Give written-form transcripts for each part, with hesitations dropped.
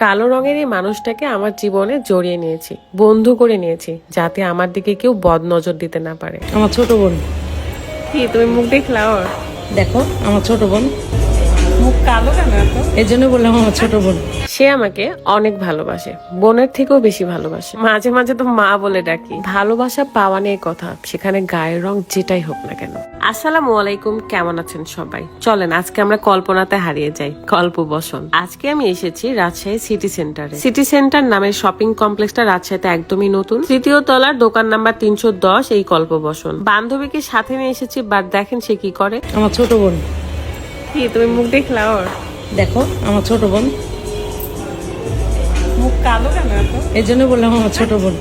কালো রঙের এই মানুষটাকে আমার জীবনে জড়িয়ে নিয়েছি, বন্ধু করে নিয়েছি, যাতে আমার দিকে কেউ বদ নজর দিতে না পারে। আমার ছোট বোন। কি তুমি মুখ দেখলাও? দেখো আমার ছোট বোন, মুখ কালো কেন এত? এই জন্য বললাম আমার ছোট বোন। সে আমাকে অনেক ভালোবাসে, বোনের থেকেও বেশি ভালোবাসে। মাঝে মাঝে তো মা বলে ডাকি। ভালোবাসা পাওয়া নিয়ে কথা, সেখানে গায়ের রং যেটাই হোক না কেন। আসসালামু আলাইকুম, কেমন আছেন সবাই? চলেন আজকে আমরা কল্পনাতে হারিয়ে যাই। কল্পবসন। আজকে আমি এসেছি রাজশাহী সিটি সেন্টারে। সিটি সেন্টার নামের শপিং কমপ্লেক্সটা রাজশাহীতে একদমই নতুন। তৃতীয় তলার দোকান নাম্বার 310 এই কল্পবসন। বান্ধবীকে সাথে নিয়ে এসেছি, বাট দেখেন সে কি করে। আমার ছোট বোন। কি তুমি মুখ দেখলাও? দেখো আমার ছোট বোন, মুখ কালো কেন এত? এই জন্য বললাম আমার ছোট বোন।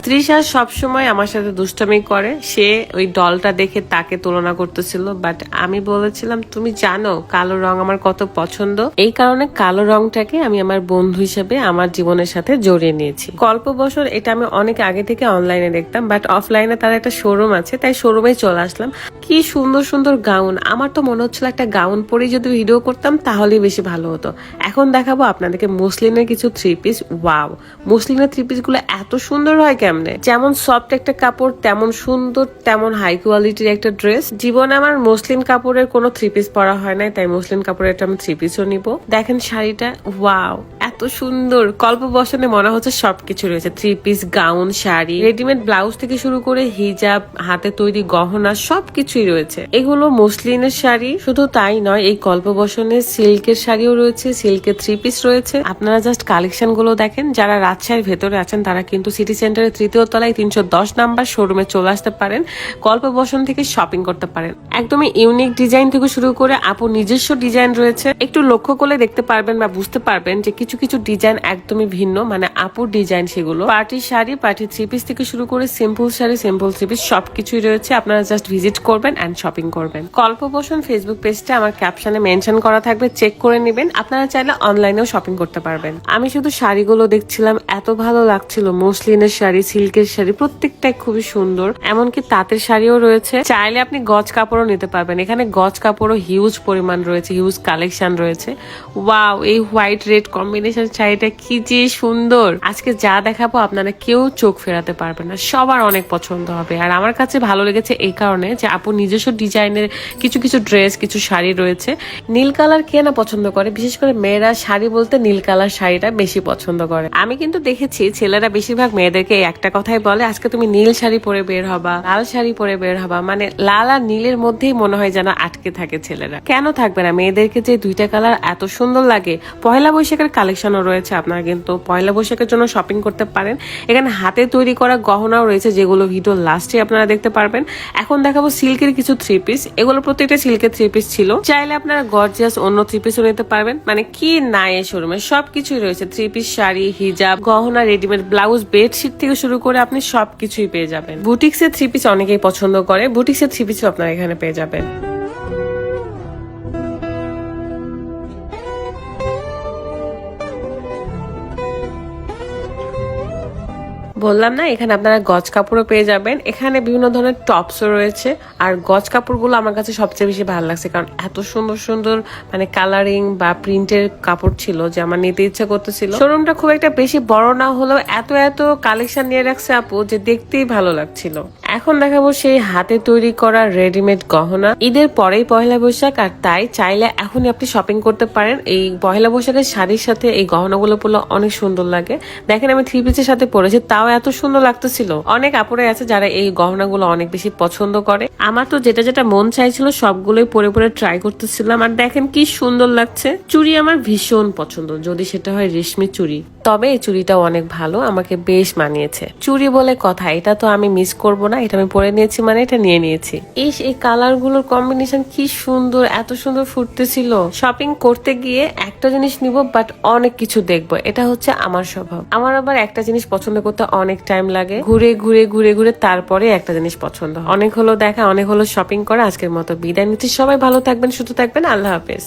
তৃষা সবসময় আমার সাথে দুষ্টামি করে। সে ওই ডলটা দেখে তাকে তুলনা করতেছিল, বাট আমি বলেছিলাম তুমি জানো কালো রং আমার কত পছন্দ। এই কারণে কালো রংটাকে আমি আমার বন্ধু হিসেবে আমার জীবনের সাথে জড়িয়ে নিয়েছি। কল্পবসর এটা আমি অনেক আগে থেকে অনলাইনে দেখতাম, বাট অফলাইনে তার একটা শোরুম আছে, তাই শোরুমে চলে আসলাম। কি সুন্দর সুন্দর গাউন! আমার তো মনে হচ্ছিল একটা গাউন পরে যদি ভিডিও করতাম তাহলেই বেশি ভালো হতো। এখন দেখাবো আপনাদেরকে মসলিনের কিছু থ্রি পিস। ওয়াও, মসলিনের থ্রি পিস গুলো এত সুন্দর হয় কেমনে! যেমন সফট একটা কাপড়, তেমন সুন্দর, তেমন হাই কোয়ালিটির একটা ড্রেস। জীবনে আমার মসলিন কাপড়ের কোনো থ্রি পিস পরা হয় নাই, তাই মসলিন কাপড়ের একটা আমি থ্রি পিসও নিব। দেখেন শাড়িটা, ওয়াও এত সুন্দর! কল্পবসনে মনে হচ্ছে সবকিছু রয়েছে, three piece, gown, sari, readymade blouse থেকে শুরু করে হিজাব, হাতে তৈরি গহনা, সবকিছুই রয়েছে। এগুলো মসলিনের শাড়ি। শুধু তাই নয়, এই কল্পবসনে সিল্কের শাড়িও রয়েছে, সিল্কের থ্রি পিস রয়েছে। আপনারা জাস্ট কালেকশন গুলো দেখেন। যারা রাজশাহীর ভেতরে আছেন তারা কিন্তু সিটি সেন্টারের তৃতীয় তলায় 310 নাম্বার শোরুমে চলে আসতে পারেন। কল্পবসন থেকে শপিং করতে পারেন। একদমই ইউনিক ডিজাইন থেকে শুরু করে আপু নিজস্ব ডিজাইন রয়েছে। একটু লক্ষ্য করলে দেখতে পারবেন বা বুঝতে পারবেন যে কিছু কিছু ডিজাইন একদমই ভিন্ন, মানে আপুর ডিজাইন সেগুলো। Party sari, party three piece থেকে শুরু করে simple sari, simple three piece সবকিছুই রয়েছে। আপনারা জাস্ট ভিজিট করবেন এন্ড শপিং করবেন। কল্পবসন ফেসবুক পেজটা আমার ক্যাপশনে মেনশন করা থাকবে, চেক করে নেবেন। আপনারা চাইলে অনলাইনেও শপিং করতে পারবেন। আমি শুধু শাড়িগুলো দেখছিলাম, এত ভালো লাগছিল। মসলিনের শাড়ি, সিল্কের শাড়ি, প্রত্যেকটাই খুবই সুন্দর। এমনকি তাঁতের শাড়িও রয়েছে। চাইলে আপনি গজ কাপড়ও নিতে পারবেন। এখানে গজ কাপড়ও হিউজ পরিমাণ রয়েছে, হিউজ কালেকশন রয়েছে। ওয়াও, এই হোয়াইট রেড কম্বিনেশন শাড়িটা কি যে সুন্দর! আজকে যা দেখাবো আপনারা কেউ চোখ ফেরাতে পারবেন না, সবার অনেক পছন্দ হবে। আর আমার কাছে ভালো লেগেছে এই কারণে যে আপু নিজস্ব ডিজাইনের কিছু কিছু ড্রেস, কিছু শাড়ি রয়েছে। নীল কালার কে না পছন্দ করে? বিশেষ করে মেয়েরা শাড়ি বলতে নীল কালার শাড়িটা বেশি পছন্দ করে। আমি কিন্তু দেখেছি ছেলেরা বেশিরভাগ মেয়েদেরকে একটা কথাই বলে, আজকে তুমি নীল শাড়ি পরে বের হবা, লাল শাড়ি পরে বের হবা। মানে লাল আর নীলের মধ্যেই মনে হয় যেন আটকে থাকে ছেলেরা। কেন থাকবে না? মেয়েদেরকে যে দুইটা কালার এত সুন্দর লাগে। পয়লা বৈশাখের কালেকশনও রয়েছে, আপনারা কিন্তু পয়লা বৈশাখের জন্য শপিং করতে পারেন। এখানে হাতে তৈরি করা গহনাও রয়েছে, যেগুলো ভিডিও লাস্টে আপনারা দেখতে পারবেন। এখন দেখাবো সিল্কের কিছু থ্রি পিস। এগুলো প্রত্যেকটা সিল্কের থ্রি পিস ছিল। চাইলে আপনারা গর্জিয়াস অন্য থ্রি পিসও নিতে পারবেন। মানে কি নাই এই শোরুমে, সবকিছুই রয়েছে। থ্রি পিস, শাড়ি, হিজাব, গহনা, রেডিমেড ব্লাউজ, বেডশিট থেকে শুরু করে আপনি সবকিছুই পেয়ে যাবেন। বুটিক্সের থ্রি পিস অনেকেই পছন্দ করে, বুটিক্সের থ্রি পিসও আপনারা এখানে পেয়ে যাবেন। বললাম না, এখানে আপনারা গজ কাপড়ও পেয়ে যাবেন। এখানে বিভিন্ন ধরনের টপসও রয়েছে। আর গজ কাপড়গুলো আমার কাছে সবচেয়ে বেশি ভালো লাগছে, কারণ এত সুন্দর সুন্দর মানে কালারিং বা প্রিন্টের কাপড় ছিল যে আমার নিতে ইচ্ছা করতেছিল। শোরুমটা খুব একটা বেশি বড় না হলেও এত এত কালেকশন নিয়ে রাখছে আপু যে দেখতেই ভালো লাগছিল। এখন দেখাবো সেই হাতে তৈরি করা রেডিমেড গহনা। ঈদের পরেই পয়লা বৈশাখ, আর তাই চাইলে এখনই আপনি শপিং করতে পারেন। এই পয়লা বৈশাখের শাড়ির সাথে এই গহনাগুলো পরলে অনেক সুন্দর লাগে। দেখেন আমি থ্রি পিসের সাথে পরেছি, তাও এত সুন্দর লাগতেছিল। অনেক আপুরাই আছে যারা এই গহনাগুলো অনেক বেশি পছন্দ করে। আমার তো যেটা যেটা মন চাইছিল সবগুলোই পরে পরে ট্রাই করতেছিলাম। আর দেখেন কি সুন্দর লাগছে। চুড়ি আমার ভীষণ পছন্দ, যদি সেটা হয় রেশমি চুড়ি। তবে এই চুড়িটাও অনেক ভালো, আমাকে বেশ মানিয়েছে। চুড়ি বলে কথা, এটা তো আমি মিস করব না। এটা আমি পরে নিয়েছি মানে এটা নিয়ে নিয়েছি। এই কালার গুলোর কম্বিনেশন কি সুন্দর, এত সুন্দর ফুটতেছিল। শপিং করতে গিয়ে একটা জিনিস নিব, বাট অনেক কিছু দেখবো। এটা হচ্ছে আমার স্বভাব। আমার আবার একটা জিনিস পছন্দ করতে অনেক টাইম লাগে। ঘুরে ঘুরে ঘুরে ঘুরে তারপরে একটা জিনিস পছন্দ হয়। অনেক হলো দেখা, অনেক হলো শপিং করা। আজকের মতো বিদায় নিচ্ছি। সবাই ভালো থাকবেন, সুস্থ থাকবেন। আল্লাহ হাফেজ।